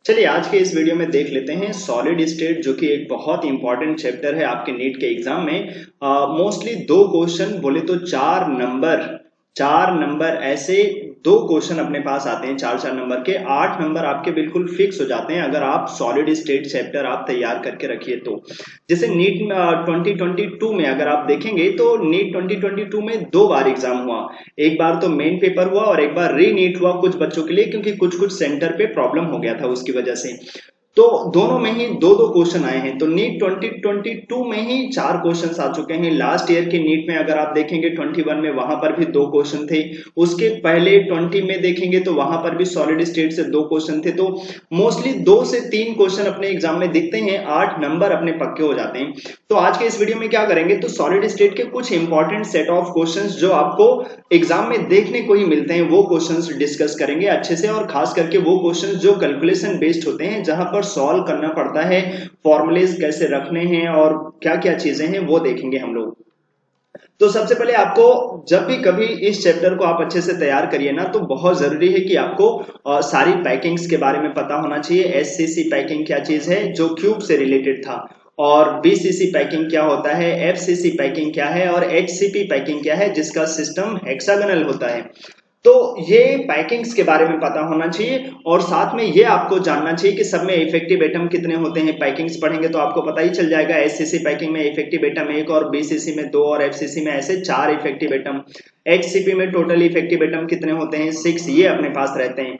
चलिए आज के इस वीडियो में देख लेते हैं सॉलिड स्टेट, जो कि एक बहुत इंपॉर्टेंट चैप्टर है आपके नीट के एग्जाम में। मोस्टली दो क्वेश्चन बोले तो चार नंबर ऐसे दो क्वेश्चन अपने पास आते हैं। चार चार नंबर के 8 नंबर आपके बिल्कुल फिक्स हो जाते हैं अगर आप सॉलिड स्टेट चैप्टर आप तैयार करके रखिए तो। जैसे नीट 2022 में अगर आप देखेंगे तो नीट 2022 में 2 बार एग्जाम हुआ। एक बार तो मेन पेपर हुआ और एक बार री नीट हुआ कुछ बच्चों के लिए, क्योंकि कुछ कुछ सेंटर पे प्रॉब्लम हो गया था उसकी वजह से। तो दोनों में ही दो दो क्वेश्चन आए हैं। तो नीट 2022 में ही 4 क्वेश्चन आ चुके हैं। लास्ट ईयर की नीट में अगर आप देखेंगे 21 में वहां पर भी 2 क्वेश्चन थे। उसके पहले 20 में देखेंगे तो वहां पर भी सॉलिड स्टेट से 2 क्वेश्चन थे। तो मोस्टली 2 से 3 क्वेश्चन अपने एग्जाम में दिखते हैं, 8 नंबर अपने पक्के हो जाते हैं। तो आज के इस वीडियो में क्या करेंगे, तो सॉलिड स्टेट के कुछ इंपॉर्टेंट सेट ऑफ क्वेश्चंस जो आपको एग्जाम में देखने को ही मिलते हैं वो क्वेश्चंस डिस्कस करेंगे अच्छे से, और खास करके वो क्वेश्चंस जो कैलकुलेशन बेस्ड होते हैं, जहां पर सॉल्व करना पड़ता है, फॉर्मूलेज कैसे रखने हैं और क्या क्या चीजें हैं वो देखेंगे हम लोग। तो सबसे पहले आपको जब भी कभी इस चैप्टर को आप अच्छे से तैयार करिए ना, तो बहुत जरूरी है कि आपको सारी पैकिंग्स के बारे में पता होना चाहिए। एससीसी पैकिंग क्या चीज है जो क्यूब से रिलेटेड था, और बीसीसी पैकिंग क्या होता है, एफसीसी पैकिंग क्या है, और एचसीपी पैकिंग क्या है जिसका सिस्टम हेक्सागोनल होता है। तो ये पैकिंग्स के बारे में पता होना चाहिए, और साथ में ये आपको जानना चाहिए कि सब में इफेक्टिव एटम कितने होते हैं। पैकिंग्स पढ़ेंगे तो आपको पता ही चल जाएगा। एससीसी पैकिंग में इफेक्टिव एटम 1, और बीसीसी में 2, और एफसीसी में ऐसे 4 इफेक्टिव एटम। एचसीपी में टोटल इफेक्टिव एटम कितने होते हैं, 6, ये अपने पास रहते हैं।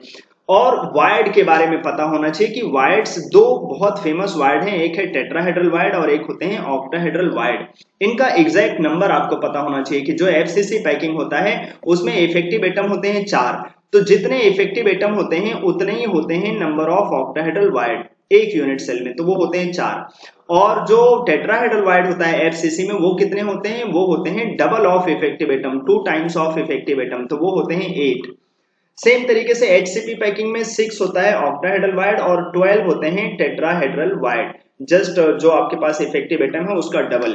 और वायर्ड के बारे में पता होना चाहिए कि वायर्ड्स दो बहुत फेमस वायर्ड हैं, एक है टेट्राहेड्रल वायर्ड और एक होते हैं ऑक्टाहेड्रल वायर्ड। इनका एग्जैक्ट नंबर आपको पता होना चाहिए कि जो एफसीसी पैकिंग होता है उसमें इफेक्टिव एटम होते हैं 4। तो जितने इफेक्टिव एटम होते हैं उतने ही होते हैं नंबर ऑफ ऑक्टाहेड्रल वायर्ड एक यूनिट सेल में, तो वो होते हैं 4। और जो टेट्राहेड्रल वायर्ड होता है एफसीसी में, वो कितने होते हैं, वो होते हैं double of effective atom, 2 times of effective atom, तो वो होते हैं 8। सेम तरीके से एचसीपी पैकिंग में 6 होता है ऑक्टाहेड्रल वायर्ड और 12 होते हैं टेट्राहेड्रल वायर्ड, जस्ट जो आपके पास इफेक्टिव एटम है उसका डबल।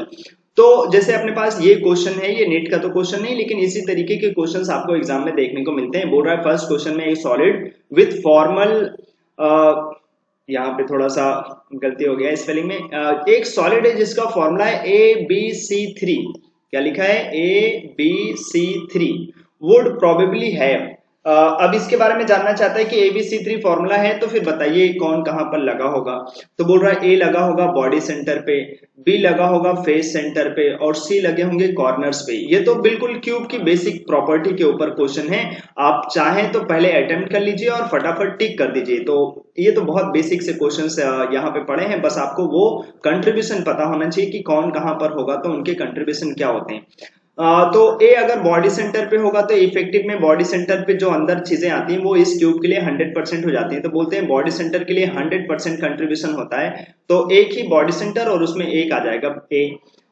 तो जैसे अपने पास ये क्वेश्चन है, ये नीट का तो क्वेश्चन नहीं, लेकिन इसी तरीके के क्वेश्चंस आपको एग्जाम में देखने को मिलते हैं। बोल रहा है फर्स्ट क्वेश्चन में एक सॉलिड विथ फॉर्मल, यहाँ पे थोड़ा सा गलती हो गया स्पेलिंग में, एक सॉलिड है जिसका फॉर्मूला है ABC3। क्या लिखा है, ABC3 वुड प्रोबेबली हैव। अब इसके बारे में जानना चाहता है कि ABC3 फॉर्मूला है, तो फिर बताइए कौन कहां पर लगा होगा। तो बोल रहा है ए लगा होगा बॉडी सेंटर पे, बी लगा होगा फेस सेंटर पे, और सी लगे होंगे कॉर्नर्स पे। ये तो बिल्कुल क्यूब की बेसिक प्रॉपर्टी के ऊपर क्वेश्चन है। आप चाहें तो पहले अटेम्प्ट कर लीजिए और फटाफट टिक कर दीजिए। तो ये तो बहुत बेसिक से क्वेश्चन यहाँ पे पड़े हैं, बस आपको वो कंट्रीब्यूशन पता होना चाहिए कि कौन कहां पर होगा, तो उनके कंट्रीब्यूशन क्या होते हैं। तो ए अगर बॉडी सेंटर पे होगा तो इफेक्टिव में बॉडी सेंटर पे जो अंदर चीजें आती हैं वो इस क्यूब के लिए 100% हो जाती हैं। तो बोलते हैं बॉडी सेंटर के लिए 100% कंट्रीब्यूशन होता है, तो एक ही बॉडी सेंटर और उसमें एक आ जाएगा ए।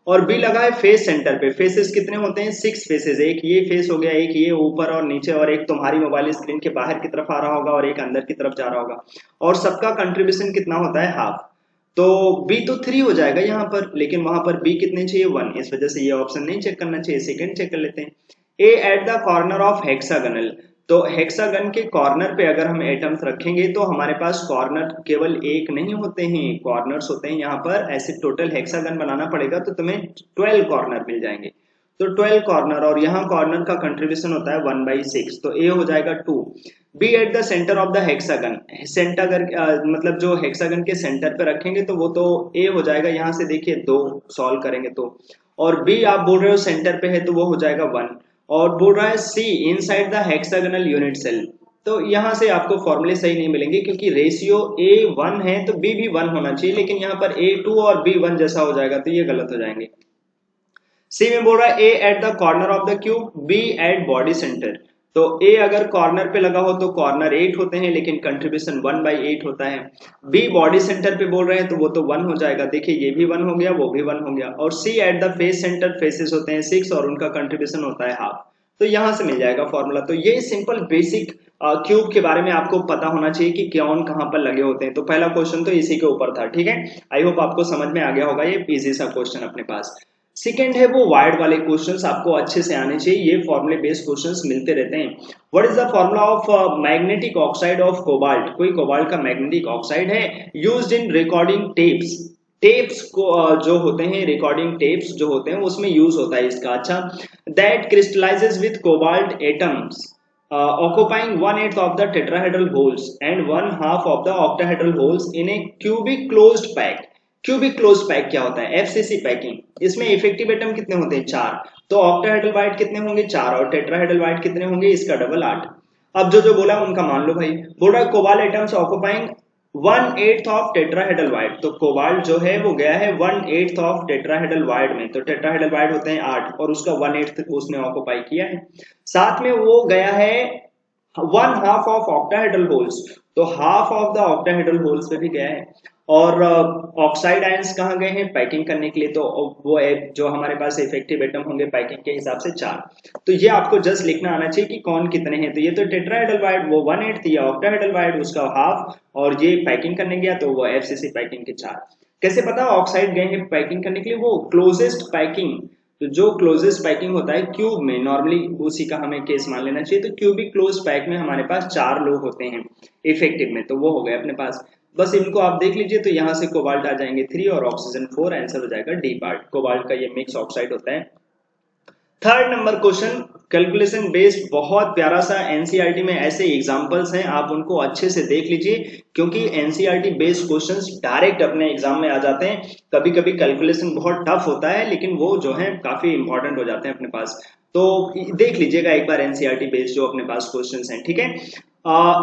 और बी लगा है फेस सेंटर पे, फेसेस कितने होते हैं, 6 फेसेस, एक ये फेस हो गया, एक ये ऊपर और नीचे, और एक तुम्हारी मोबाइल स्क्रीन के बाहर की तरफ आ रहा होगा और एक अंदर की तरफ जा रहा होगा, और सबका कंट्रीब्यूशन कितना होता है, हाफ। तो बी तो 3 हो जाएगा यहाँ पर, लेकिन वहां पर बी कितने चाहिए, 1, इस वजह से ये ऑप्शन नहीं चेक करना चाहिए, सेकंड चेक कर लेते हैं। A at the corner of hexagonal, तो हेक्सागन के कॉर्नर पे अगर हम एटम्स रखेंगे तो हमारे पास कॉर्नर केवल एक नहीं होते हैं, कॉर्नर्स होते हैं यहाँ पर। ऐसे टोटल हेक्सागन बनाना पड़ेगा तो तुम्हें 12 कॉर्नर मिल जाएंगे। तो 12 कॉर्नर, और यहाँ कॉर्नर का कंट्रीब्यूशन होता है 1/6, तो ए हो जाएगा 2। B at the centre of the hexagon, centre मतलब जो हेक्सागन के सेंटर पे रखेंगे तो वो तो ए हो जाएगा, यहाँ से देखिए 2 सॉल्व करेंगे तो। और बी आप बोल रहे हो सेंटर पे है तो वो हो जाएगा 1। और बोल रहा है C inside the hexagonal unit cell, तो यहाँ से आपको फॉर्मूले सही नहीं मिलेंगे क्योंकि रेशियो ए 1 है तो बी भी 1 होना चाहिए, लेकिन यहाँ पर ए 2 और बी 1 जैसा हो जाएगा तो ये गलत हो जाएंगे। सी में बोल रहा है A at the corner of the cube, B at body centre. तो ए अगर कॉर्नर पे लगा हो तो कॉर्नर 8 होते हैं, लेकिन कंट्रीब्यूशन 1/8 होता है। बी बॉडी सेंटर पे बोल रहे हैं तो वो तो 1 हो जाएगा, देखिए ये भी 1 हो गया, वो भी 1 हो गया। और C at the face centre, faces होते हैं 6 और उनका कंट्रीब्यूशन होता है हाफ, तो यहां से मिल जाएगा फॉर्मूला। तो ये सिंपल बेसिक क्यूब के बारे में आपको पता होना चाहिए कि कौन कहां पर लगे होते हैं। तो पहला क्वेश्चन तो इसी के ऊपर था, ठीक है। आई होप आपको समझ में आ गया होगा, ये इजी सा क्वेश्चन अपने पास। सेकेंड है वो वायर्ड वाले क्वेश्चंस आपको अच्छे से आने चाहिए, ये फॉर्मूले बेस्ड क्वेश्चंस मिलते रहते हैं। What is the formula of magnetic oxide of cobalt, कोई कोबाल्ट का मैग्नेटिक ऑक्साइड है, used in recording tapes, tapes को जो होते हैं रिकॉर्डिंग टेप्स जो होते हैं उसमें यूज होता है इसका। अच्छा, that crystallises with cobalt atoms occupying 1/8 of the tetrahedral holes and 1/2 of the octahedral holes in a cubic closed pack। Cubic close pack क्या होता है? FCC packing. इसमें इफेक्टिव एटम कितने होते हैं? 4। तो ऑक्टाहेड्रल बाइट कितने होंगे? 4। और टेट्राहेड्रल बाइट कितने होंगे? इसका डबल 8। अब जो जो बोला उनका मान लो भाई। बोला cobalt atoms occupying 1/8 of tetrahedral void, तो कोबाल्ट जो है वो गया है 1/8 ऑफ टेट्राहेड्रल बाइट में, तो टेट्राहेड्रल बाइट होते हैं 8 और उसका 1/8 उसने ऑक्युपाई किया है। साथ में वो गया है 1/2 ऑफ ऑक्टाहेड्रल होल्स, तो half of the octahedral holes पे भी गया है। और ऑक्साइड आयंस कहाँ गए हैं? पैकिंग करने के लिए, तो वो जो हमारे पास इफेक्टिव एटम होंगे पैकिंग के हिसाब से 4। तो ये आपको जस्ट लिखना आना चाहिए कि कौन कितने हैं। तो ये तो टेट्राहेड्रल बाइट वो 1/8 थी, ऑक्टाहेड्रल बाइट उसका हाफ, और ये पैकिंग करने गया तो वो एफसीसी पैकिंग के 4। कैसे पता ऑक्साइड गए हैं पैकिंग करने के लिए? वो क्लोजेस्ट पैकिंग, तो जो क्लोजेस्ट पैकिंग होता है क्यूब में, नॉर्मली उसी का हमें केस मान लेना चाहिए। तो क्यूबिक क्लोज पैक में हमारे पास 4 लोग होते हैं इफेक्टिव में, तो वो हो गए अपने पास। बस इनको आप देख लीजिए, तो यहाँ से कोबाल्ट आ जाएंगे 3 और ऑक्सीजन 4, आंसर हो जाएगा डी पार्ट। कोबाल्ट का ये मिक्स ऑक्साइड होता है। Third number question calculation based, बहुत प्यारा सा, एनसीईआरटी में ऐसे एग्जांपल्स हैं, आप उनको अच्छे से देख लीजिए, क्योंकि एनसीईआरटी बेस्ड क्वेश्चंस डायरेक्ट अपने एग्जाम में आ जाते हैं। कभी कभी कैलकुलेशन बहुत टफ होता है, लेकिन वो जो है काफी इंपॉर्टेंट हो जाते हैं अपने पास। तो देख लीजिएगा एक बार एनसीईआरटी बेस्ड जो अपने पास क्वेश्चंस हैं, ठीक है।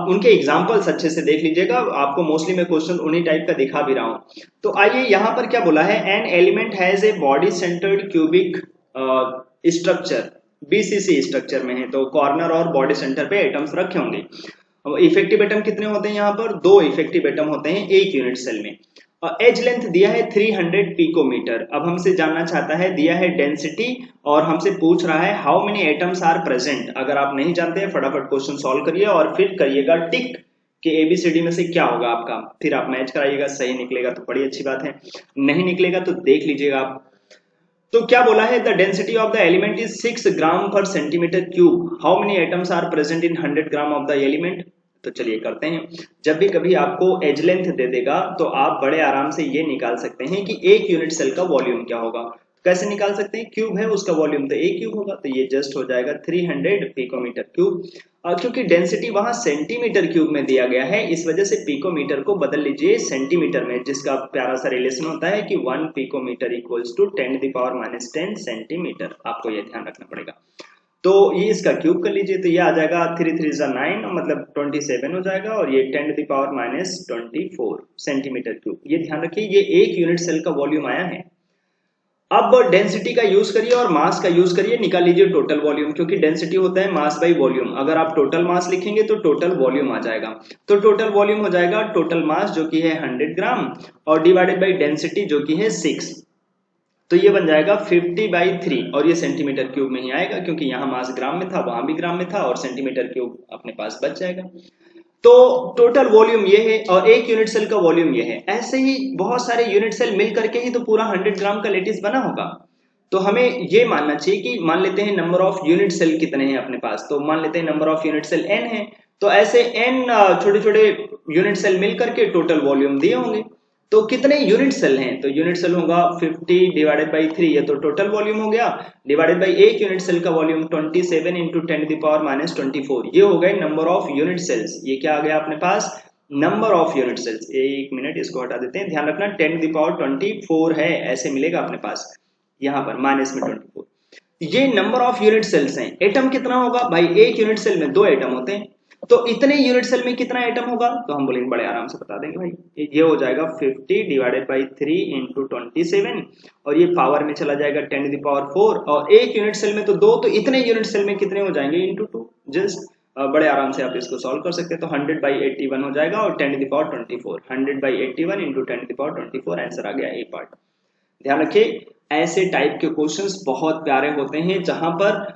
उनके एग्जाम्पल्स अच्छे से देख लीजिएगा, आपको मोस्टली मैं क्वेश्चन उन्हीं टाइप का दिखा भी रहा हूं। तो आइए यहाँ पर क्या बोला है, an element has a body centred cubic structure, BCC structure में है, तो कॉर्नर और बॉडी सेंटर पे एटम्स रखे होंगे। इफेक्टिव एटम कितने होते हैं? यहाँ पर 2 इफेक्टिव एटम होते हैं एक यूनिट सेल में। एज लेंथ दिया है 300 पिकोमीटर। अब हमसे जानना चाहता है, दिया है डेंसिटी और हमसे पूछ रहा है how many atoms are present. अगर आप नहीं जानते हैं फटाफट क्वेश्चन सॉल्व करिए और फिर करिएगा टिक कि एबीसीडी में से क्या होगा आपका, फिर आप मैच कराइएगा। सही निकलेगा तो बड़ी अच्छी बात है, नहीं निकलेगा तो देख लीजिएगा आप। तो क्या बोला है, the density of the element is 6 gram per centimetre cube, how many atoms are present in 100 gram of the element. तो चलिए करते हैं। जब भी कभी आपको एज लेंथ दे देगा तो आप बड़े आराम से ये निकाल सकते हैं कि एक यूनिट सेल का वॉल्यूम क्या होगा। कैसे निकाल सकते हैं? क्यूब है उसका वॉल्यूम तो एक क्यूब होगा, तो ये जस्ट हो जाएगा 300 पिकोमीटर क्यूब। और क्योंकि डेंसिटी वहां सेंटीमीटर क्यूब में दिया गया है, इस वजह से पिकोमीटर को बदल लीजिए सेंटीमीटर में, जिसका प्यारा सा रिलेशन होता है कि 1 पिकोमीटर इक्वल्स टू 10⁻⁻10 सेंटीमीटर। आपको यह ध्यान रखना पड़ेगा। तो ये इसका क्यूब कर लीजिए, तो ये आ जाएगा 3 3 9, मतलब 27 हो जाएगा, और ये 10⁻24 सेंटीमीटर क्यूब। ये ध्यान रखिए, ये एक यूनिट सेल का वॉल्यूम आया है। अब डेंसिटी का यूज करिए और मास का यूज करिए, निकाल लीजिए टोटल वॉल्यूम, क्योंकि डेंसिटी होता है मास बाई वॉल्यूम। अगर आप टोटल मास लिखेंगे तो टोटल वॉल्यूम आ जाएगा। तो टोटल वॉल्यूम हो जाएगा टोटल मास जो कि है 100 ग्राम और डिवाइडेड बाई डेंसिटी जो कि है 6, तो ये बन जाएगा 50/3, और ये सेंटीमीटर क्यूब में ही आएगा क्योंकि यहाँ मास ग्राम में था, वहां भी ग्राम में था, और सेंटीमीटर क्यूब अपने पास बच जाएगा। तो टोटल वॉल्यूम ये है और एक यूनिट सेल का वॉल्यूम ये है। ऐसे ही बहुत सारे यूनिट सेल मिल करके ही तो पूरा 100 ग्राम का लेटिस बना होगा। तो हमें ये मानना चाहिए कि मान लेते हैं नंबर ऑफ यूनिट सेल कितने हैं अपने पास, तो मान लेते हैं number of unit cell n है, तो ऐसे n छोटे छोटे यूनिट सेल मिल करके टोटल वॉल्यूम दिए होंगे। तो कितने यूनिट सेल हैं? तो यूनिट सेल होगा 50/3, ये तो टोटल वॉल्यूम हो गया, डिवाइडेड बाई एक यूनिट सेल का वॉल्यूम 27 × 10⁻24, ये हो गए नंबर ऑफ यूनिट सेल्स। ये क्या आ गया अपने पास? Number of unit cells. एक मिनट इसको हटा देते हैं, ध्यान रखना 10⁻24 है, ऐसे मिलेगा अपने पास यहाँ पर माइनस में 24। ये नंबर ऑफ यूनिट सेल्स हैं। एटम कितना होगा भाई? एक यूनिट सेल में 2 एटम होते हैं, तो इतने यूनिट सेल में कितना एटम होगा? तो हम बोलेंगे बड़े आराम से बता देंगे भाई, ये हो जाएगा 50/3 × 27, और ये पावर में चला जाएगा 10⁴, और एक यूनिट सेल में तो 2, तो इतने यूनिट सेल में कितने हो जाएंगे? × 2। जस्ट बड़े आराम से आप इसको सॉल्व कर सकते हैं। तो 100/81 हो जाएगा और 10⁴ 100/81 × 10⁴, आंसर आ गया ए पार्ट। ध्यान रखिए, ऐसे टाइप के क्वेश्चंस बहुत प्यारे होते हैं जहां पर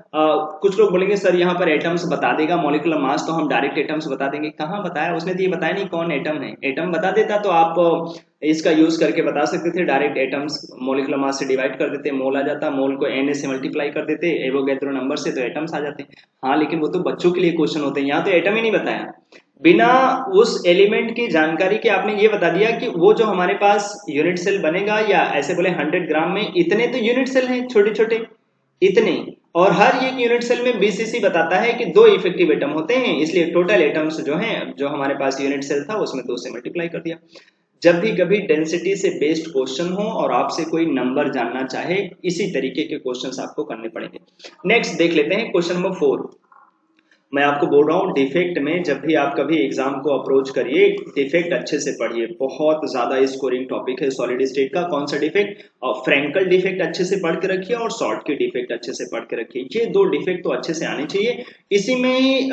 कुछ लोग बोलेंगे सर यहाँ पर एटम्स बता देगा, मॉलिक्यूलर मास तो हम डायरेक्ट एटम्स बता देंगे। कहाँ बताया उसने, तो ये बताया नहीं कौन एटम है। एटम बता देता तो आप इसका यूज करके बता सकते थे, डायरेक्ट एटम्स मॉलिक्यूलर मास से डिवाइड कर देते, मोल आ जाता, मोल को Na से मल्टीप्लाई कर देते एवोगैड्रो नंबर से, तो एटम्स आ जाते। हाँ लेकिन वो तो बच्चों के लिए क्वेश्चन होते हैं, यहाँ तो एटम ही नहीं बताया। बिना उस एलिमेंट की जानकारी के आपने ये बता दिया कि वो जो हमारे पास यूनिट सेल बनेगा, या ऐसे बोले 100 ग्राम में इतने तो यूनिट सेल हैं छोटे छोटे इतने, और हर एक यूनिट सेल में बीसीसी बताता है कि 2 इफेक्टिव एटम होते हैं, इसलिए टोटल एटम्स जो हैं, जो हमारे पास यूनिट सेल था उसमें 2 से मल्टीप्लाई कर दिया। जब भी कभी डेंसिटी से बेस्ड क्वेश्चन हो और आपसे कोई नंबर जानना चाहे, इसी तरीके के क्वेश्चंस आपको करने पड़ेंगे। नेक्स्ट देख लेते हैं क्वेश्चन नंबर 4। मैं आपको बोल रहा हूँ डिफेक्ट में जब भी आप कभी एग्जाम को अप्रोच करिए, डिफेक्ट अच्छे से पढ़िए, बहुत ज्यादा स्कोरिंग टॉपिक है सॉलिड स्टेट का। कौन सा डिफेक्ट? और फ्रैंकल डिफेक्ट अच्छे से पढ़ के रखिए और शॉर्ट के डिफेक्ट अच्छे से पढ़ के रखिए। ये 2 डिफेक्ट तो अच्छे से आने चाहिए। इसी में ही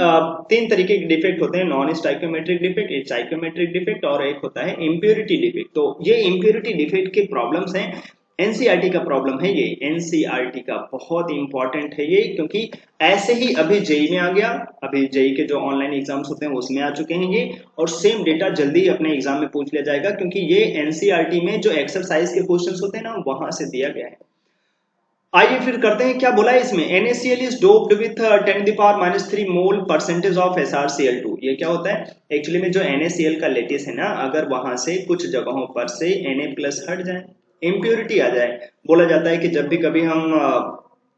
3 तरीके के डिफेक्ट होते हैं, नॉन स्टाइकोमेट्रिक डिफेक्ट, एक स्टाइकोमेट्रिक डिफेक्ट और एक होता है इम्प्योरिटी डिफेक्ट। तो ये इम्प्योरिटी डिफेक्ट के प्रॉब्लम्स हैं, एनसीईआरटी का प्रॉब्लम है ये, एनसीईआरटी का बहुत इंपॉर्टेंट है ये, क्योंकि ऐसे ही अभी जेई में आ गया, अभी जेई के जो ऑनलाइन एग्जाम्स होते हैं उसमें आ चुके हैं ये, और सेम डेटा जल्दी ही अपने एग्जाम में पूछ लिया जाएगा, क्योंकि ये एनसीईआरटी में जो एक्सरसाइज के क्वेश्चंस होते हैं ना वहां से दिया गया है। आइए फिर करते हैं, क्या बोला है इसमें, NaCl is doped with 10⁻³ mole percentage of SrCl2। ये क्या होता है एक्चुअली में, जो NaCl का लेटिस है ना, अगर वहां से कुछ जगहों पर से Na+ हट जाए, इम्प्योरिटी आ जाए, बोला जाता है कि जब भी कभी हम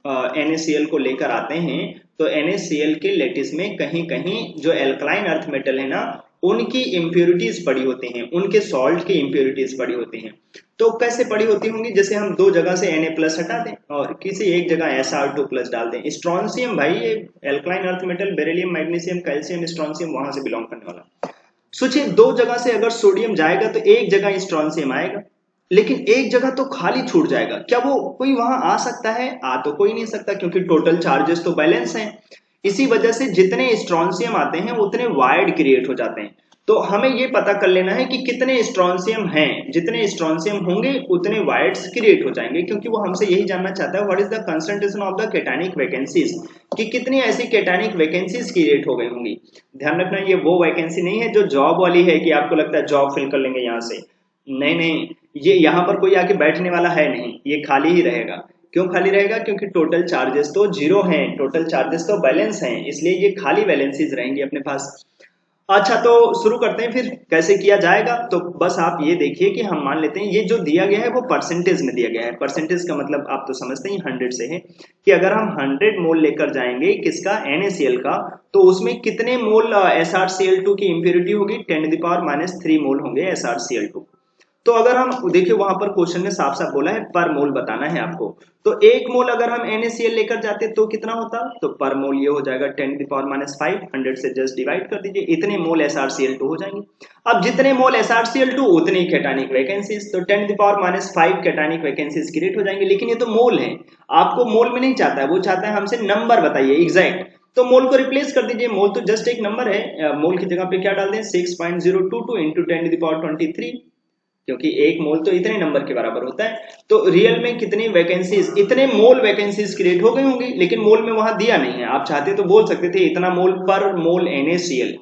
NaCl को लेकर आते हैं तो NaCl के लेटिस में कहीं कहीं जो एल्कलाइन अर्थ मेटल है ना, उनकी इम्प्योरिटीज पड़ी होती हैं, उनके सॉल्ट की इम्प्योरिटीज पड़ी होती हैं। तो कैसे पड़ी होती होंगी, जैसे हम 2 जगह से Na+ हटा दें और किसी एक जगह Sr2+ डाल दें। स्ट्रॉन्सियम भाई, ये alkaline earth metal, beryllium, magnesium, calcium, strontium वहां से बिलोंग करने वाला। सोचिए 2 जगह से अगर सोडियम जाएगा तो एक जगह स्ट्रॉन्सियम आएगा, लेकिन एक जगह तो खाली छूट जाएगा। क्या वो कोई वहां आ सकता है? आ तो कोई नहीं सकता, क्योंकि टोटल चार्जेस तो बैलेंस हैं। इसी वजह से जितने स्ट्रॉन्सियम आते हैं उतने वाइड क्रिएट हो जाते हैं। तो हमें ये पता कर लेना है कि कितने स्ट्रॉन्सियम हैं, जितने स्ट्रॉन्सियम होंगे उतने वाइड्स क्रिएट हो जाएंगे, क्योंकि वो हमसे यही जानना चाहता है what is the concentration of the cationic vacancies, कि कितनी ऐसी कैटायनिक वैकेंसीज क्रिएट हो गई होंगी। ध्यान रखना, ये वो वैकेंसी नहीं है जो जॉब वाली है कि आपको लगता है जॉब फिल कर लेंगे यहाँ से, नहीं नहीं, ये यहाँ पर कोई आके बैठने वाला है नहीं, ये खाली ही रहेगा। क्यों खाली रहेगा? क्योंकि टोटल चार्जेस तो 0 हैं, टोटल चार्जेस तो बैलेंस हैं, इसलिए ये खाली वैलेंसीज रहेंगी अपने पास। अच्छा तो शुरू करते हैं फिर, कैसे किया जाएगा। तो बस आप ये देखिए कि हम मान लेते हैं ये जो दिया गया है वो परसेंटेज में दिया गया है। परसेंटेज का मतलब आप तो समझते हैं 100 से है, कि अगर हम 100 मोल लेकर जाएंगे किसका, NaCl का, तो उसमें कितने मोल SrCl2 की इंप्योरिटी होगी, 10⁻³ मोल होंगे SrCl2। तो अगर हम देखिए वहां पर क्वेश्चन में साफ साफ बोला है पर मोल बताना है आपको, तो 1 मोल अगर हम NaCl लेकर जाते तो कितना होता, तो पर मोल ये हो जाएगा 10⁻⁵, 100 से जस्ट डिवाइड कर दीजिए, इतने मोल SrCl2 हो जाएंगे। अब जितने मोल SrCl2 उतनी कैटायनिक वैकेंसीज, तो 10⁻⁵ कैटायनिक वैकेंसीज क्रिएट हो जाएंगे। लेकिन ये तो मोल है, आपको मोल में नहीं चाहता है, वो चाहता है हमसे नंबर बताइए एग्जैक्ट, तो मोल को रिप्लेस कर दीजिए, मोल तो जस्ट एक नंबर है, मोल की जगह पे क्या डाल दें, 6.022 इंटू 10⁻23, क्योंकि 1 मोल तो इतने नंबर के बराबर होता है। तो रियल में कितनी वैकेंसीज, इतने मोल वैकेंसीज क्रिएट हो गई होंगी, लेकिन मोल में वहां दिया नहीं है। आप चाहते तो बोल सकते थे इतना मोल पर मोल NaCl,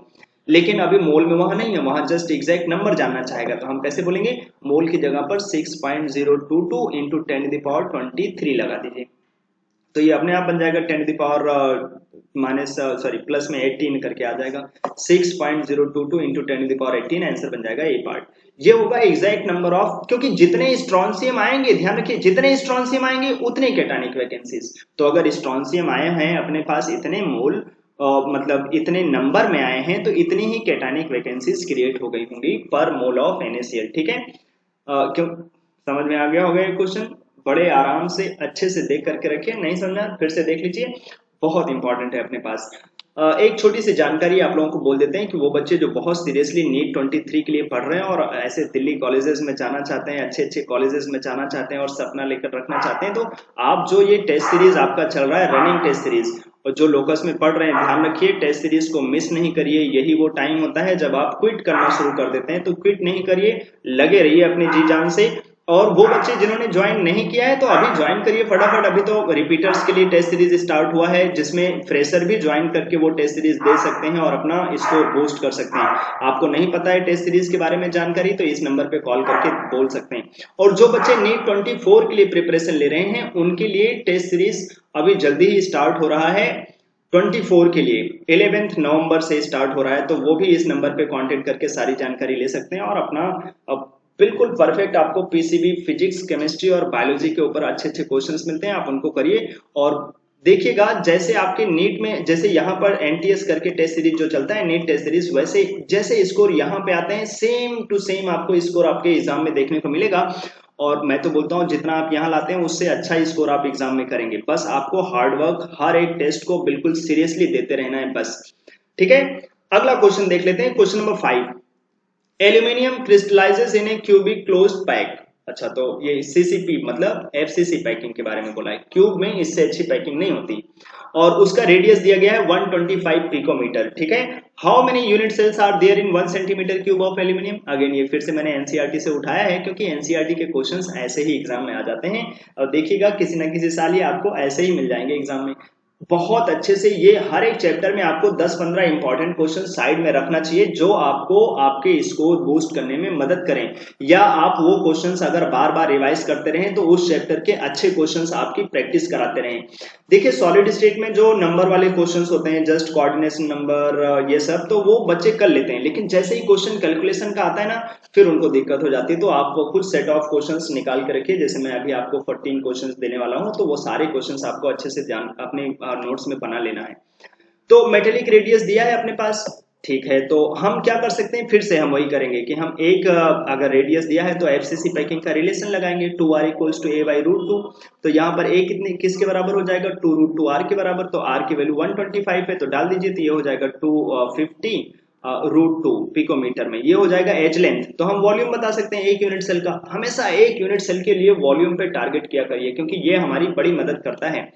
लेकिन अभी मोल में वहां नहीं है, वहां जस्ट एग्जैक्ट नंबर जानना चाहेगा, तो हम कैसे बोलेंगे, मोल की जगह पर 6.022 इंटू 10⁻23 लगा दीजिए, तो ये अपने आप बन जाएगा 10⁻⁻ प्लस में 18 करके आ जाएगा, 6.022 इंटू 10⁻18 आंसर बन जाएगा ए पार्ट। ये होगा एग्जैक्ट नंबर ऑफ, क्योंकि जितने स्ट्रॉन्सियम आएंगे, ध्यान रखिए जितने स्ट्रॉन्सियम आएंगे उतने कैटायनिक वैकेंसीज। तो अगर स्ट्रॉन्सियम आए हैं अपने पास इतने मोल, मतलब इतने नंबर में आए हैं, तो इतनी ही कैटायनिक वैकेंसीज क्रिएट हो गई होंगी पर मोल ऑफ NaCl। ठीक है, क्यों समझ में आ गया होगा ये क्वेश्चन? बड़े आराम से अच्छे से देख करके रखिए, नहीं समझा फिर से देख लीजिए, बहुत इंपॉर्टेंट है अपने पास। एक छोटी सी जानकारी आप लोगों को बोल देते हैं कि वो बच्चे जो बहुत सीरियसली नीट 23 के लिए पढ़ रहे हैं और ऐसे दिल्ली कॉलेजेस में जाना चाहते हैं, अच्छे अच्छे कॉलेजेस में जाना चाहते हैं और सपना लेकर रखना चाहते हैं, तो आप जो ये टेस्ट सीरीज आपका चल रहा है, रनिंग टेस्ट सीरीज, और जो लोकस में पढ़ रहे हैं ध्यान रखिए टेस्ट सीरीज को मिस नहीं करिए। यही वो टाइम होता है जब आप क्विट करना शुरू कर देते हैं, तो क्विट नहीं करिए, लगे रहिए अपनी जी जान से। और वो बच्चे जिन्होंने ज्वाइन नहीं किया है तो अभी ज्वाइन करिए फटाफट। अभी तो रिपीटर्स के लिए टेस्ट सीरीज स्टार्ट हुआ है, जिसमें फ्रेशर भी ज्वाइन करके वो टेस्ट सीरीज दे सकते हैं और अपना स्कोर बूस्ट कर सकते हैं। आपको नहीं पता है टेस्ट सीरीज के बारे में जानकारी, तो इस नंबर पे कॉल करके बोल सकते हैं। और जो बच्चे नीट 24 के लिए प्रिपरेशन ले रहे हैं उनके लिए टेस्ट सीरीज अभी जल्दी ही स्टार्ट हो रहा है। 24 के लिए 11 नवंबर से स्टार्ट हो रहा है, तो वो भी इस नंबर पे कांटेक्ट करके सारी जानकारी ले सकते हैं और अपना बिल्कुल परफेक्ट आपको पीसीबी, फिजिक्स, केमिस्ट्री और बायोलॉजी के ऊपर अच्छे अच्छे क्वेश्चंस मिलते हैं, आप उनको करिए। और देखिएगा जैसे आपके नीट में, जैसे यहाँ पर एनटीएस करके टेस्ट सीरीज जो चलता है नीट टेस्ट सीरीज, वैसे जैसे स्कोर यहाँ पे आते हैं सेम टू सेम आपको स्कोर आपके एग्जाम में देखने को मिलेगा। और मैं तो बोलता हूँ जितना आप यहाँ लाते हैं उससे अच्छा स्कोर आप एग्जाम में करेंगे। बस आपको हार्डवर्क हर एक टेस्ट को बिल्कुल सीरियसली देते रहना है बस। ठीक है, अगला क्वेश्चन देख लेते हैं, क्वेश्चन नंबर 5। एल्यूमिनियम क्रिस्टलाइजेस इन ए क्यूबिक क्लोज्ड पैक। अच्छा, तो ये सीसीपी मतलब एफसीसी पैकिंग के बारे में बोला है। क्यूब में इससे अच्छी पैकिंग नहीं होती और उसका रेडियस दिया गया है 125 पिकोमीटर। ठीक है, how many unit cells are there in 1 centimetre cube of aluminium. Again ये फिर से मैंने एनसीईआरटी से उठाया है क्योंकि एनसीईआरटी के क्वेश्चंस ऐसे ही एग्जाम में आ जाते हैं और देखिएगा किसी ना किसी साल ये आपको ऐसे ही मिल जाएंगे एग्जाम में बहुत अच्छे से। ये हर एक चैप्टर में आपको 10-15 इंपॉर्टेंट क्वेश्चन साइड में रखना चाहिए जो आपको आपके स्कोर बूस्ट करने में मदद करें, या आप वो क्वेश्चंस अगर बार बार रिवाइज करते रहें तो उस चैप्टर के अच्छे क्वेश्चंस आपकी प्रैक्टिस कराते रहें। देखिए सॉलिड स्टेट में जो नंबर वाले क्वेश्चंस होते हैं, जस्ट कोऑर्डिनेशन नंबर, ये सब तो वो बच्चे कर लेते हैं, लेकिन जैसे ही क्वेश्चन कैलकुलेशन का आता है ना फिर उनको दिक्कत हो जाती है। तो आप कुछ सेट ऑफ क्वेश्चंस निकाल के रखिए, जैसे मैं अभी आपको 14 क्वेश्चंस देने वाला हूं, तो वो सारे क्वेश्चंस आपको अच्छे से ध्यान अपने नोट्स में बना लेना है। तो मेटेलिक रेडियस दिया है अपने पास, ठीक है, तो हम क्या कर सकते हैं, फिर से हम वही करेंगे कि हम एक अगर रेडियस दिया है तो एफसीसी पैकिंग का रिलेशन लगाएंगे, 2r इक्वल्स टू a/√2। तो यहाँ पर a कितने किसके बराबर हो जाएगा, 2√2r के बराबर। तो r की वैल्यू 125 है तो डाल दीजिए, तो ये हो जाएगा 250 √2 पिकोमीटर में। ये हो जाएगा एच लेंथ। तो हम वॉल्यूम बता सकते हैं एक यूनिट सेल का। हमेशा एक यूनिट सेल के लिए वॉल्यूम पे टारगेट किया करिए क्योंकि ये हमारी बड़ी मदद करता है।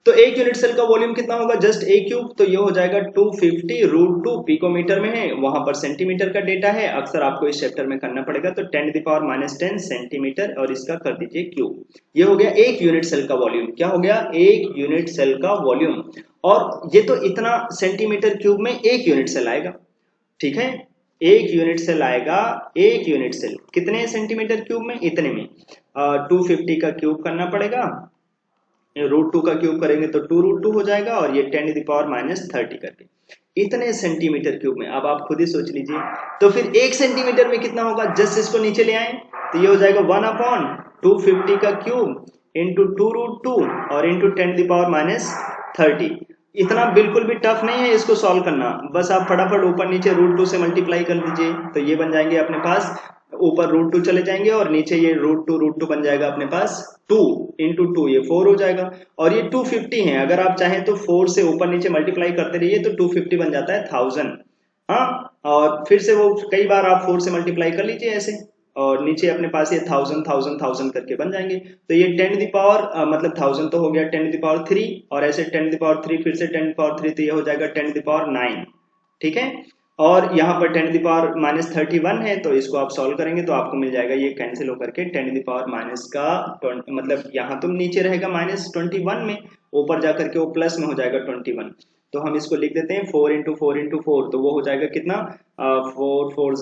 तो एक यूनिट सेल का वॉल्यूम कितना होगा, जस्ट ए क्यूब, तो ये हो जाएगा 250√2 पिकोमीटर में है, वहां पर सेंटीमीटर का डेटा है, अक्सर आपको इस चैप्टर में करना पड़ेगा। तो 10⁻⁻10 सेंटीमीटर और इसका कर दीजिए क्यूब। ये हो गया एक यूनिट सेल का वॉल्यूम। क्या हो गया, एक यूनिट सेल का वॉल्यूम। और ये तो इतना सेंटीमीटर क्यूब में एक यूनिट सेल आएगा। ठीक है, एक यूनिट सेल आएगा, एक यूनिट सेल कितने सेंटीमीटर क्यूब में, इतने में 250 का क्यूब करना पड़ेगा, √2 का क्यूब करेंगे तो 2√2 हो जाएगा और ये 10⁻⁻30 करके इतने सेंटीमीटर क्यूब में। अब आप खुद ही सोच लीजिए, तो फिर एक सेंटीमीटर में कितना होगा, जस्ट इसको नीचे ले आए तो ये हो जाएगा 1/250 का क्यूब इंटू 2√2 और इंटू 10⁻⁻30। इतना बिल्कुल भी टफ नहीं है इसको सॉल्व करना, बस आप फटाफट ऊपर नीचे √2 से मल्टीप्लाई कर दीजिए तो ये बन जाएंगे अपने पास, ऊपर √2 चले जाएंगे और नीचे ये √2 बन जाएगा अपने पास 2 इंटू 2, ये 4 हो जाएगा। और ये 250 है, अगर आप चाहें तो 4 से ऊपर नीचे मल्टीप्लाई करते रहिए तो 250 बन जाता है 1000। हाँ, और फिर से वो कई बार आप 4 से मल्टीप्लाई कर लीजिए ऐसे, और नीचे अपने पास ये 1000 करके बन जाएंगे। तो ये 10 मतलब 1000 तो हो गया 10⁻3 और ऐसे 10⁻3 फिर से 10⁻3 तो ये हो जाएगा 10⁻9। ठीक है, और यहाँ पर 10⁻31 है तो इसको आप सॉल्व करेंगे तो आपको मिल जाएगा, ये कैंसिल होकर के 10⁻- का मतलब यहाँ तो नीचे रहेगा -21 में, ऊपर जाकर के वो प्लस में हो जाएगा 21। तो हम इसको लिख देते हैं 4 × 4 × 4, तो वो हो जाएगा कितना, 4 4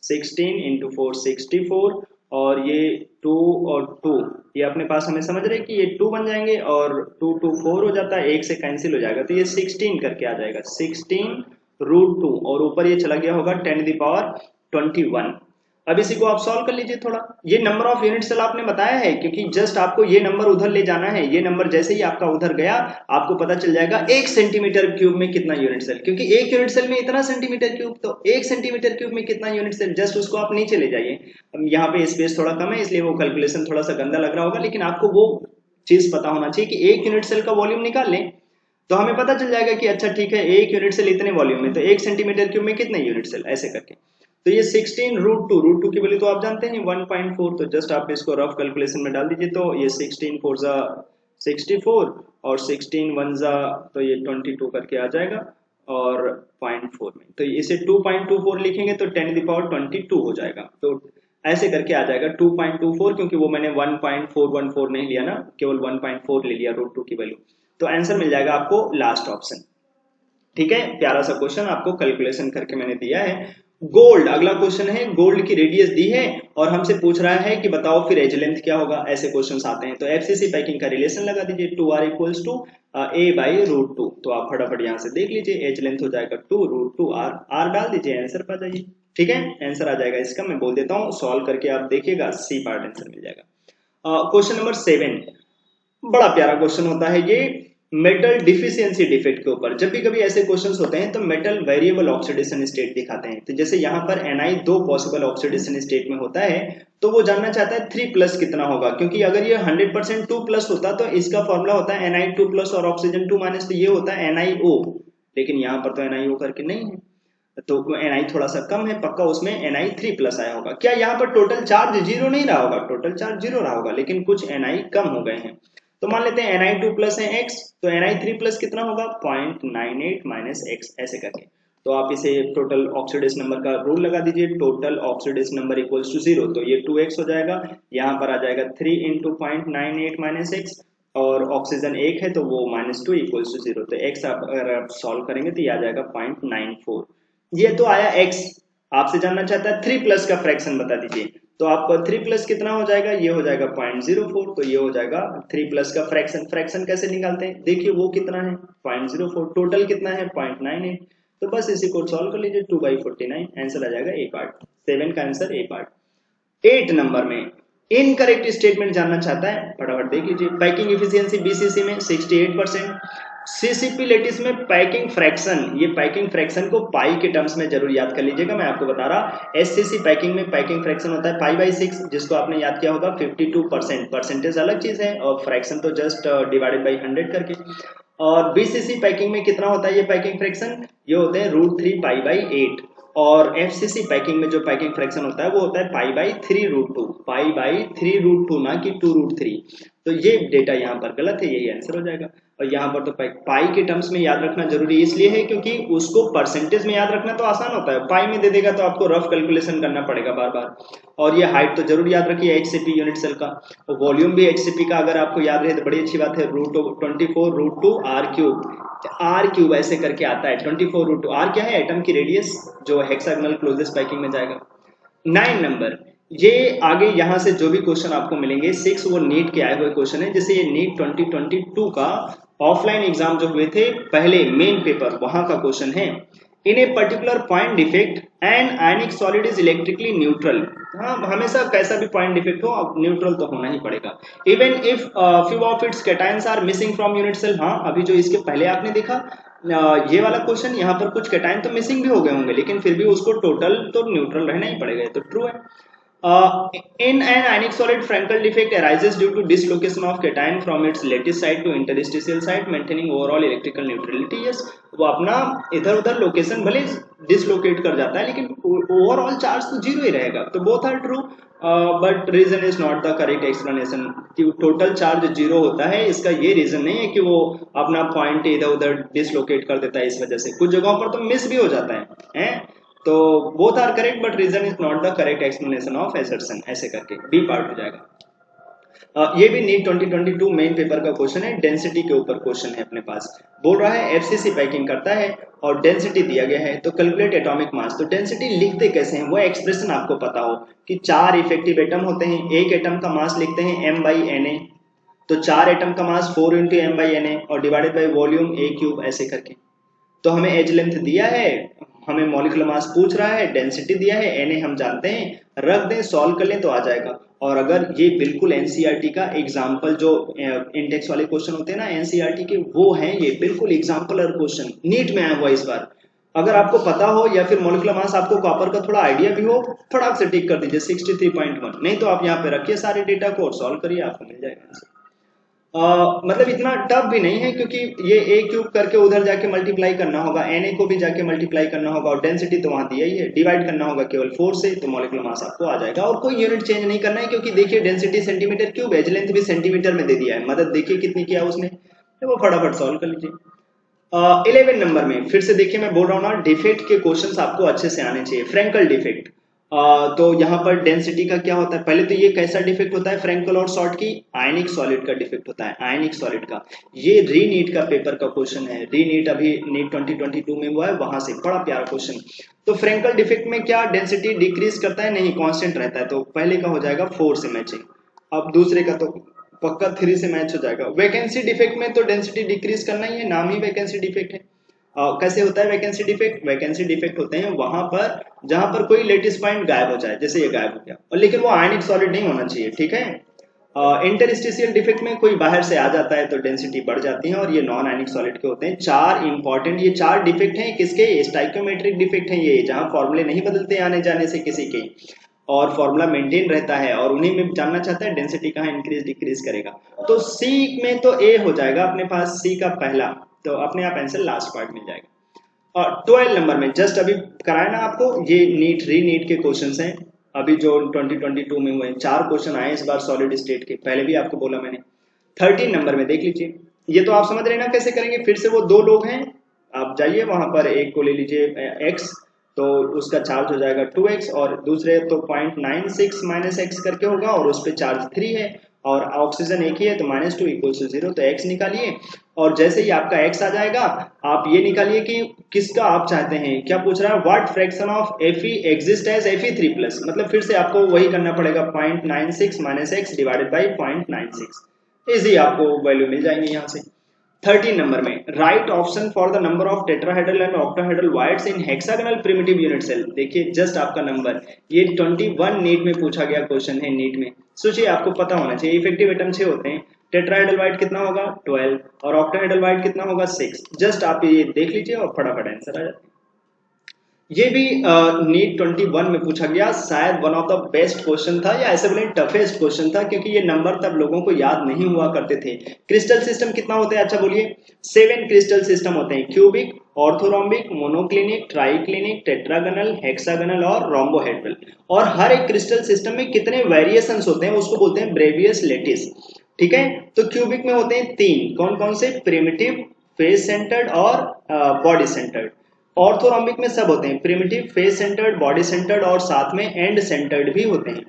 16 इंटू 4 64 और ये 2 और 2 ये अपने पास हमें समझ रहे हैं कि ये 2 बन जाएंगे और 2 2 4 हो जाता है, 1 से कैंसिल हो जाएगा तो ये 16 करके आ जाएगा, 16√2 और ऊपर ये चला गया होगा 10⁻21। अब इसी को आप सॉल्व कर लीजिए थोड़ा। ये नंबर ऑफ यूनिट सेल आपने बताया है क्योंकि जस्ट आपको ये नंबर उधर ले जाना है, ये नंबर जैसे ही आपका उधर गया आपको पता चल जाएगा एक सेंटीमीटर क्यूब में कितना यूनिट सेल, क्योंकि एक यूनिट सेल में इतना सेंटीमीटर क्यूब, तो एक सेंटीमीटर क्यूब में कितना यूनिट सेल, जस्ट उसको आप नीचे ले जाइए। यहाँ पे स्पेस थोड़ा कम है इसलिए वो कैलकुलेशन थोड़ा सा गंदा लग रहा होगा, लेकिन आपको वो चीज पता होना चाहिए कि एक यूनिट सेल का वॉल्यूम निकाल लें तो हमें पता चल जाएगा कि अच्छा ठीक है एक यूनिट सेल इतने वॉल्यूम में, तो एक सेंटीमीटर क्यूब में कितने यूनिट सेल, ऐसे करके। तो ये 16√2 की वैल्यू तो आप जानते हैं 1.4, तो जस्ट आप इसको रफ कैलकुलेशन में डाल दीजिए तो ये 16 4 64 और 16 1 तो ये 22 करके आ जाएगा और 0.4 में, तो इसे 2.24 लिखेंगे तो 10⁻22 हो जाएगा। तो ऐसे करके आ जाएगा 2.24, क्योंकि वो मैंने 1.414 नहीं लिया ना, केवल 1.4 ले लिया रूट टू की वैल्यू। तो आंसर मिल जाएगा आपको लास्ट ऑप्शन। ठीक है, प्यारा सा क्वेश्चन आपको कैलकुलेशन करके मैंने दिया है। गोल्ड, अगला क्वेश्चन है, गोल्ड की रेडियस दी है और हमसे पूछ रहा है कि बताओ फिर एज लेंथ क्या होगा, ऐसे क्वेश्चंस आते हैं। तो एफसीसी पैकिंग का रिलेशन लगा दीजिए, 2r equals to a by root two. तो आप फटाफट यहाँ से देख लीजिए, एज लेंथ हो जाएगा 2 रूट 2 r, r डाल दीजिए, आंसर पा जाइए। ठीक है, आंसर आ जाएगा इसका, मैं बोल देता हूँ, सॉल्व करके आप देखिएगा, सी पार्ट आंसर मिल जाएगा। क्वेश्चन नंबर 7, बड़ा प्यारा क्वेश्चन होता है ये, मेटल डिफिशियंसी डिफेक्ट के ऊपर। जब भी कभी ऐसे क्वेश्चंस होते हैं तो मेटल वेरिएबल ऑक्सीडेशन स्टेट दिखाते हैं। तो जैसे यहाँ पर Ni 2 पॉसिबल ऑक्सीडेशन स्टेट में होता है, तो वो जानना चाहता है 3 प्लस कितना होगा, क्योंकि अगर ये 100% 2 प्लस होता तो इसका फॉर्मूला होता है Ni 2 प्लस और ऑक्सीजन 2 माइनस, तो ये होता है NiO। लेकिन यहाँ पर तो NiO करके नहीं है, तो Ni थोड़ा सा कम है, पक्का उसमें Ni 3 प्लस आया होगा। क्या यहाँ पर टोटल चार्ज जीरो नहीं रहा होगा? टोटल चार्ज जीरो रहा होगा, लेकिन कुछ Ni कम हो गए हैं। तो मान लेते हैं Ni 2 प्लस है x, तो Ni 3 प्लस कितना होगा? 0.98 माइनस x, ऐसे करके। तो आप इसे टोटल ऑक्सीडेशन नंबर का रूल लगा दीजिए, total oxidation number equals to 0, तो ये 2x हो जाएगा, यहाँ पर आ जाएगा 3 इंटू 0.98 माइनस x, और ऑक्सीजन 1 है तो वो -2 इक्वल्स टू 0। तो x आप अगर आप सॉल्व करेंगे तो ये आ जाएगा 0.94। ये तो आया x, आपसे जानना चाहता है 3 प्लस का फ्रैक्शन बता दीजिए। तो आपका 3 प्लस कितना हो जाएगा? ये हो जाएगा 0.04, तो ये हो जाएगा 3 प्लस का फ्रैक्शन। फ्रैक्शन कैसे निकालते हैं? देखिए वो कितना है 0.04, टोटल कितना है 0.98, तो बस इसी को सॉल्व कर लीजिए, 2/49, आंसर आ जाएगा ए पार्ट। 7 का आंसर ए पार्ट। 8 नंबर में इनकरेक्ट स्टेटमेंट जानना चाहता है, फटाफट देख लीजिए। पैकिंग एफिशिएंसी बीसीसी में 68%, सीसीपी लेटिस में पैकिंग फ्रैक्शन, ये पैकिंग फ्रैक्शन को पाई के टर्म्स में जरूर याद कर लीजिएगा, मैं आपको बता रहा। एससीसी पैकिंग में पैकिंग फ्रैक्शन होता है π/6, जिसको आपने याद किया होगा 52%, परसेंटेज अलग चीज है और फ्रैक्शन तो जस्ट डिवाइडेड बाई 100 करके। और बीसीसी पैकिंग में कितना होता है ये पैकिंग फ्रैक्शन? ये होते हैं √3 π/8। और एफसीसी पैकिंग में जो पैकिंग फ्रैक्शन होता है वो होता है π/3 √2, π/3 √2, ना कि 2 √3। तो ये डेटा यहाँ पर गलत है, यही आंसर हो जाएगा। और यहाँ पर तो पाई के टर्म्स में याद रखना जरूरी इसलिए है क्योंकि उसको परसेंटेज में याद रखना तो आसान होता है, पाई में दे देगा तो आपको रफ कैलकुलेशन करना पड़ेगा बार बार। और ये हाइट तो जरूर याद रखिए एचसीपी यूनिट सेल का, और वॉल्यूम भी एचसीपी का अगर आपको याद रहे तो बड़ी अच्छी बात है, √24 √2 r³ ऐसे करके आता है। 24 √2 r क्या है? एटम की रेडियस जो हेक्सागोनल क्लोजेस्ट पैकिंग में जाएगा। 9 नंबर, ये आगे यहाँ से जो भी क्वेश्चन आपको मिलेंगे 6 वो नीट के आए हुए क्वेश्चन है। जैसे ये नीट 2022 का ऑफलाइन एग्जाम जो हुए थे पहले मेन पेपर, वहां का क्वेश्चन है। In a particular point defect and ionic solid is electrically neutral. हाँ, हमेशा कैसा भी पॉइंट डिफेक्ट हो अब न्यूट्रल तो होना ही पड़ेगा। Even if few of its cations are missing from unit cell. हाँ, अभी जो इसके पहले आपने देखा ये वाला क्वेश्चन, यहाँ पर कुछ कैटायन तो मिसिंग भी हो गए होंगे, लेकिन फिर भी उसको टोटल तो न्यूट्रल रहना ही पड़ेगा, तो ट्रू है। In an ionic solid, Frankel defect arises due to dislocation of cation from its lattice side to interstitial side, maintaining overall electrical neutrality. Yes, वो अपना इधर उधर लोकेशन भले डिसलोकेट कर जाता है लेकिन ओवरऑल चार्ज तो जीरो ही रहेगा। तो both are true, but reason is not the correct explanation कि टोटल चार्ज जीरो होता है, इसका ये रीजन नहीं है कि वो अपना पॉइंट इधर उधर डिसलोकेट कर देता है, इस वजह से कुछ जगहों पर तो मिस भी हो जाता है। तो both are correct but reason is not the correct explanation of assertion, ऐसे करके बी पार्ट हो जाएगा। ये भी नीट 2022 मेन पेपर का क्वेश्चन है, डेंसिटी के ऊपर क्वेश्चन है अपने पास। बोल रहा है एफसीसी पैकिंग करता है और डेंसिटी दिया गया है, तो कैलकुलेट एटॉमिक मास। तो डेंसिटी लिखते कैसे हैं वो एक्सप्रेशन आपको पता हो कि 4 इफेक्टिव एटम होते हैं, एक एटम का मास लिखते हैं m/Na, तो 4 एटम का मास 4 × m/Na और डिवाइडेड बाय वॉल्यूम a³, ऐसे करके। तो हमें एज लेंथ दिया है, हमें मॉलिक्यूलर मास पूछ रहा है, डेंसिटी दिया है, Na हम जानते हैं, रख दें, सॉल्व कर लें तो आ जाएगा। और अगर ये बिल्कुल एनसीईआरटी का एग्जांपल जो इंडेक्स वाले क्वेश्चन होते हैं ना एनसीईआरटी के, वो हैं ये बिल्कुल एग्जांपलर क्वेश्चन नीट में आया हुआ इस बार। अगर आपको पता हो या फिर मॉलिक्यूलर मास आपको कॉपर का थोड़ा आइडिया भी हो, फटाक से टिक कर दीजिए 63.1, नहीं तो आप यहाँ पे रखिए सारे डेटा को और सॉल्व करिए, आपको मिल जाएगा। मतलब इतना टफ भी नहीं है क्योंकि ये a³ करके उधर जाके मल्टीप्लाई करना होगा, Na को भी जाके मल्टीप्लाई करना होगा और डेंसिटी तो वहां दिया ही है, डिवाइड करना होगा केवल 4 से, तो मॉलिक्यूलर मास आपको आ जाएगा। और कोई यूनिट चेंज नहीं करना है क्योंकि देखिए density centimetre cube, edge length भी सेंटीमीटर में दे दिया है, मदद देखिए कितनी किया उसने, तो वो फटाफट सॉल्व कर लीजिए। 11 नंबर में फिर से देखिए, मैं बोल रहा हूँ ना डिफेक्ट के क्वेश्चंस आपको अच्छे से आने चाहिए। फ्रैंकल डिफेक्ट, तो यहाँ पर डेंसिटी का क्या होता है, पहले तो ये कैसा डिफेक्ट होता है फ्रैंकल और शॉर्ट की, आयनिक सॉलिड का डिफेक्ट होता है, आयनिक सॉलिड का। ये री नीट का पेपर का क्वेश्चन है, री नीट अभी नीट 2022 में हुआ है, वहां से बड़ा प्यारा क्वेश्चन। तो फ्रैंकल डिफेक्ट में क्या डेंसिटी डिक्रीज करता है, नहीं कांस्टेंट रहता है, तो पहले का हो जाएगा 4 से मैचिंग, अब दूसरे का तो पक्का 3 से मैच हो जाएगा। वैकेंसी डिफेक्ट में तो डेंसिटी डिक्रीज करना ही है, नाम ही वैकेंसी डिफेक्ट है। कैसे होता है वैकेंसी डिफेक्ट, वैकेंसी डिफेक्ट होते हैं वहां पर जहां पर कोई लेटिस पॉइंट गायब हो जाए, जैसे ये गायब हो गया, और लेकिन वो आयनिक सॉलिड नहीं होना चाहिए, ठीक है। इंटरस्टिशियल डिफेक्ट में कोई बाहर से आ जाता है तो डेंसिटी बढ़ जाती है, और ये नॉन आयनिक सॉलिड के होते हैं। चार इंपॉर्टेंट, ये चार डिफेक्ट हैं किसके, स्टाइकियोमेट्रिक डिफेक्ट हैं ये, जहां फॉर्मूले नहीं बदलते आने जाने से किसी के, और फॉर्मूला मेंटेन रहता है, और उन्हीं में जानना चाहता है डेंसिटी कहाँ इंक्रीज डिक्रीज करेगा। तो सी में तो ए हो जाएगा अपने पास, सी का पहला, तो अपने आप आंसर लास्ट पार्ट मिल जाएगा। और 12 नंबर में जस्ट अभी कराया ना आपको, ये नीट री नीट के क्वेश्चंस हैं, अभी जो 2022 में हुए, 4 क्वेश्चन आए इस बार सॉलिड स्टेट के, पहले भी आपको बोला मैंने। 13 नंबर में देख लीजिए, ये तो आप समझ रहे हैं ना कैसे करेंगे, फिर से वो दो लोग हैं, आप जाइए वहां पर, एक को ले लीजिए x, तो उसका चार्ज हो जाएगा 2x, और दूसरे तो 0.96 माइनस एक्स करके होगा, और उस पर चार्ज 3 है, और ऑक्सीजन एक ही है, तो -2 = 0, तो x निकालिए, और जैसे ही आपका x आ जाएगा, आप ये निकालिए कि किसका आप चाहते हैं, क्या पूछ रहा है, what fraction of Fe exist as Fe3+, मतलब फिर से आपको वही करना पड़ेगा, 0.96 minus X divided by 0.96, easy आपको वैल्यू मिल जाएंगे यहाँ से। 13 नंबर में right option for the number of tetrahedral and octahedral voids in hexagonal primitive unit cell, देखिए जस्ट आपका नंबर, ये 21 नीट में पूछा गया क्वेश्चन है, नीट में सोचिए, आपको पता होना चाहिए। इफेक्टिव एटम 6 होते हैं, टेट्राहेड्रल वाइड कितना होगा 12, और ऑक्टाहेड्रल वाइड कितना होगा 6, जस्ट आप ये देख लीजिए और फटाफट आंसर आ जाता है। ये भी नीट 21 में पूछा गया, शायद one of the best question था, या ऐसे बोले टफेस्ट क्वेश्चन था, क्योंकि ये नंबर तब लोगों को याद नहीं हुआ करते थे। क्रिस्टल सिस्टम कितना होते हैं, अच्छा बोलिए, 7 क्रिस्टल सिस्टम होते हैं, cubic, orthorhombic, monoclinic, triclinic, tetragonal, hexagonal और रोम्बोहेड्रल। और हर एक क्रिस्टल सिस्टम में कितने वेरिएशंस होते हैं उसको बोलते हैं ब्रेवियस लेटिस, ठीक है। तो क्यूबिक में होते हैं 3, कौन कौन से, प्रिमिटिव, फेस सेंटर्ड और बॉडी सेंटर्ड। ऑर्थोरोम्बिक में सब होते हैं, primitive, face centred, body centred, और साथ में एंड सेंटर्ड भी होते हैं।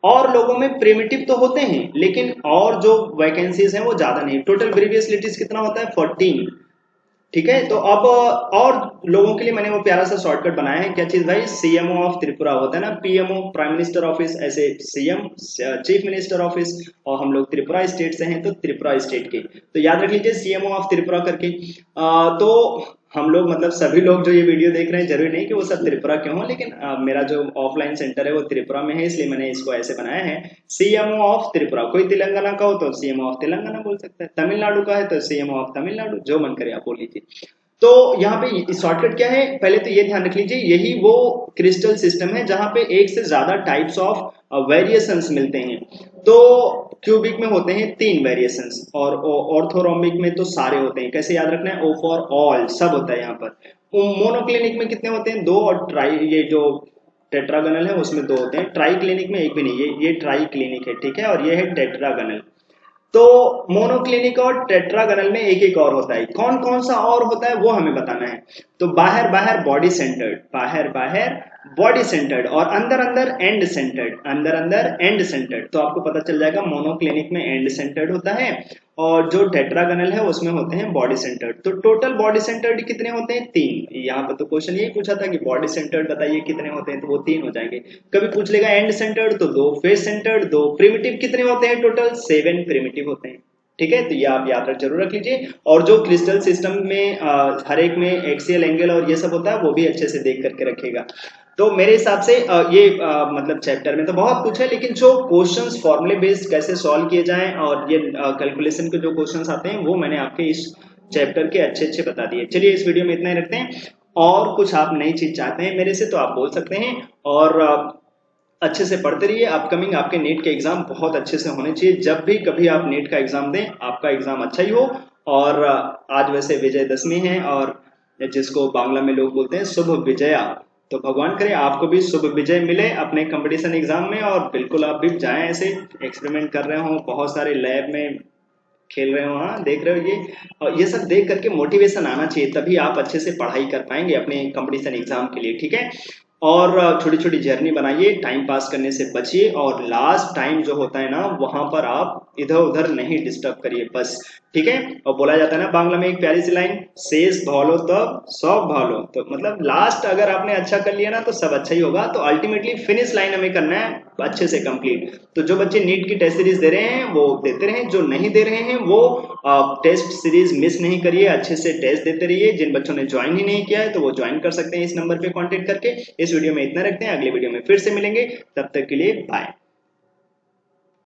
और लोगों में प्रिमिटिव तो होते हैं, लेकिन और जो वैकेंसीज हैं वो ज्यादा नहीं। टोटल ब्रीवियस लिटिस कितना होता है 14, ठीक है। तो अब और लोगों के लिए मैंने वो प्यारा सा शॉर्टकट बनाया है, क्या चीज भाई, सीएमओ ऑफ त्रिपुरा होता है ना, पीएमओ प्राइम मिनिस्टर ऑफिस, ऐसे सीएम चीफ मिनिस्टर ऑफिस, और हम लोग त्रिपुरा स्टेट से हैं तो त्रिपुरा स्टेट के, तो याद रख लीजिए सीएमओ ऑफ त्रिपुरा करके। तो हम लोग मतलब सभी लोग जो ये वीडियो देख रहे हैं, जरूरी नहीं कि वो सब त्रिपुरा के हों, लेकिन मेरा जो ऑफलाइन सेंटर है वो त्रिपुरा में है, इसलिए मैंने इसको ऐसे बनाया है, सीएमओ ऑफ त्रिपुरा। कोई तेलंगाना का हो तो सीएमओ ऑफ तेलंगाना बोल सकता है, तमिलनाडु का है तो सीएमओ ऑफ तमिलनाडु, जो मन करे आप बोल लीजिए। तो यहाँ पे शॉर्टकट क्या है, पहले तो ये ध्यान रख लीजिए, यही वो क्रिस्टल सिस्टम है जहां पे एक से ज्यादा टाइप्स ऑफ वेरिएशंस मिलते हैं। तो क्यूबिक में होते हैं 3 वेरिएशंस, और ऑर्थोरोम्बिक में तो सारे होते हैं, कैसे याद रखना है, ओ फॉर ऑल, सब होता है यहाँ पर। मोनोक्लिनिक में कितने होते हैं 2, और ट्राई, ये जो टेट्रागोनल है उसमें 2 होते हैं, ट्राई क्लिनिक में एक भी नहीं, ये ट्राई क्लिनिक है, ठीक है, और ये है टेट्रागोनल। तो मोनोक्लिनिक और टेट्रागोनल में एक एक और होता है, कौन कौन सा और होता है वो हमें बताना है। तो बाहर बाहर बॉडी सेंटर्ड, बाहर बाहर बॉडी सेंटर्ड, और अंदर अंदर एंड सेंटर्ड, अंदर अंदर एंड सेंटर्ड, तो आपको पता चल जाएगा मोनोक्लिनिक में एंड सेंटर्ड होता है, और जो टेट्रागोनल है उसमें होते हैं बॉडी सेंटर्ड। तो टोटल बॉडी सेंटर्ड कितने होते हैं 3, यहाँ पर तो क्वेश्चन यही पूछा था कि बॉडी सेंटर्ड बताइए कितने होते हैं, तो वो 3 हो जाएंगे। कभी पूछ लेगा एंड सेंटर्ड तो 2, फेस सेंटर्ड 2, प्रिमिटिव कितने होते हैं, टोटल 7 प्रिमिटिव होते हैं, ठीक है। तो ये आप याद जरूर रख लीजिए, और जो क्रिस्टल सिस्टम में हर एक में एक्सियल एंगल और ये सब होता है वो भी अच्छे से देख करके रखेगा। तो मेरे हिसाब से ये मतलब चैप्टर में तो बहुत कुछ है, लेकिन जो क्वेश्चंस फॉर्मूले बेस्ड कैसे सॉल्व किए जाएं और ये कैलकुलेशन के जो क्वेश्चंस आते हैं वो मैंने आपके इस चैप्टर के अच्छे अच्छे बता दिए। चलिए इस वीडियो में इतना ही रखते हैं, और कुछ आप नई चीज चाहते हैं मेरे से तो आप बोल सकते हैं, और अच्छे से पढ़ते रहिए। अपकमिंग आपके नीट के एग्जाम बहुत अच्छे से होने चाहिए, जब भी कभी आप नीट का एग्जाम दें आपका एग्जाम अच्छा ही हो। और आज वैसे विजयदशमी है, और जिसको बांग्ला में लोग बोलते हैं शुभ विजया, तो भगवान करे आपको भी शुभ विजय मिले अपने कंपटीशन एग्जाम में, और बिल्कुल आप भी जाएं, ऐसे एक्सपेरिमेंट कर रहे हो, बहुत सारे लैब में खेल रहे हो, हाँ देख रहे हो ये, और ये सब देख करके मोटिवेशन आना चाहिए, तभी आप अच्छे से पढ़ाई कर पाएंगे अपने कंपटीशन एग्जाम के लिए, ठीक है। और छोटी छोटी जर्नी बनाइए, टाइम पास करने से बचिए, और लास्ट टाइम जो होता है ना वहां पर आप इधर उधर नहीं डिस्टर्ब करिए बस। ठीक है। और बोला जाता है ना बांग्ला में एक प्यारी सी लाइन, शेष भालो तब सब भालो, तो मतलब लास्ट अगर आपने अच्छा कर लिया ना तो सब अच्छा ही होगा। तो अल्टीमेटली फिनिश लाइन हमें करना है अच्छे से कंप्लीट। तो जो बच्चे नीट की टेस्ट सीरीज दे रहे हैं वो देते रहे, जो नहीं दे रहे हैं वो टेस्ट सीरीज मिस नहीं करिए, अच्छे से टेस्ट देते रहिए। जिन बच्चों ने ज्वाइन ही नहीं किया है तो वो ज्वाइन कर सकते हैं इस नंबर पे कांटेक्ट करके। इस वीडियो में इतना रखते हैं, अगले वीडियो में फिर से मिलेंगे, तब तक के लिए बाय।